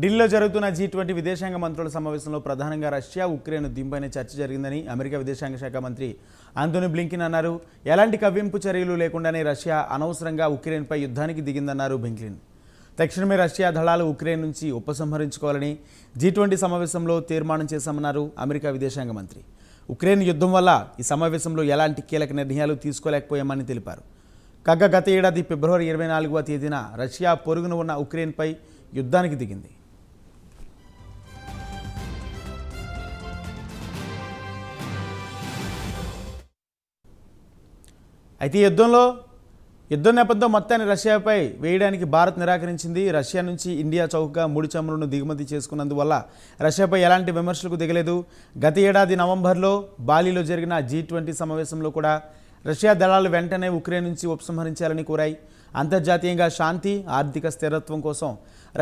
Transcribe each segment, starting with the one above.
ఢిల్లీలో జరుగుతున్న G20 విదేశాంగ మంత్రుల సమావేశంలో ప్రధానంగా రష్యా ఉక్రెయిన్ దింపైన చర్చ జరిగిందని అమెరికా విదేశాంగ శాఖ మంత్రి ఆంటోనీ బ్లింకెన్ అన్నారు. ఎలాంటి కవ్వింపు చర్యలు లేకుండానే రష్యా అనవసరంగా ఉక్రెయిన్పై యుద్ధానికి దిగిందన్నారు బ్లింకెన్. తక్షణమే రష్యా దళాలు ఉక్రెయిన్ నుంచి ఉపసంహరించుకోవాలని G20 సమావేశంలో తీర్మానం చేశామన్నారు అమెరికా విదేశాంగ మంత్రి. ఉక్రెయిన్ యుద్ధం వల్ల ఈ సమావేశంలో ఎలాంటి కీలక నిర్ణయాలు తీసుకోలేకపోయామని తెలిపారు. కాగా గత ఏడాది ఫిబ్రవరి 24వ తేదీన రష్యా పొరుగున ఉన్న ఉక్రెయిన్పై యుద్ధానికి దిగింది. అయితే యుద్ధం నేపథ్యంలో మొత్తాన్ని రష్యాపై వేయడానికి భారత్ నిరాకరించింది. రష్యా నుంచి ఇండియా చౌకగా ముడి చమురును దిగుమతి చేసుకున్నందువల్ల రష్యాపై ఎలాంటి విమర్శలకు దిగలేదు. గత ఏడాది నవంబర్లో బాలీలో జరిగిన G20 సమావేశంలో కూడా రష్యా దళాలు వెంటనే ఉక్రెయిన్ నుంచి ఉపసంహరించాలని కోరాయి. అంతర్జాతీయంగా శాంతి, ఆర్థిక స్థిరత్వం కోసం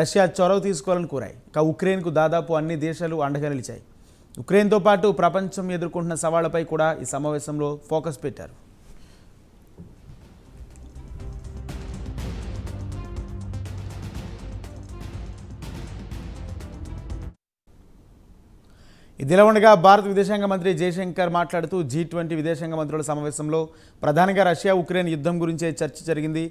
రష్యా చొరవ తీసుకోవాలని కోరాయి. ఇక ఉక్రెయిన్కు దాదాపు అన్ని దేశాలు అండగా నిలిచాయి. ఉక్రెయిన్తో పాటు ప్రపంచం ఎదుర్కొంటున్న సవాళ్లపై కూడా ఈ సమావేశంలో ఫోకస్ పెట్టారు. ఇదిలా ఉండగా భారత విదేశాంగ మంత్రి జయశంకర్ మాట్లాడుతూ G20 విదేశాంగ మంత్రుల సమావేశంలో ప్రధానంగా రష్యా ఉక్రెయిన్ యుద్ధం గురించే చర్చ జరిగింది.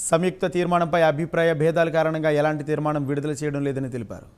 సంయుక్త తీర్మానంపై అభిప్రాయ భేదాల కారణంగా ఎలాంటి తీర్మానం విడుదల చేయడం లేదని తెలిపారు.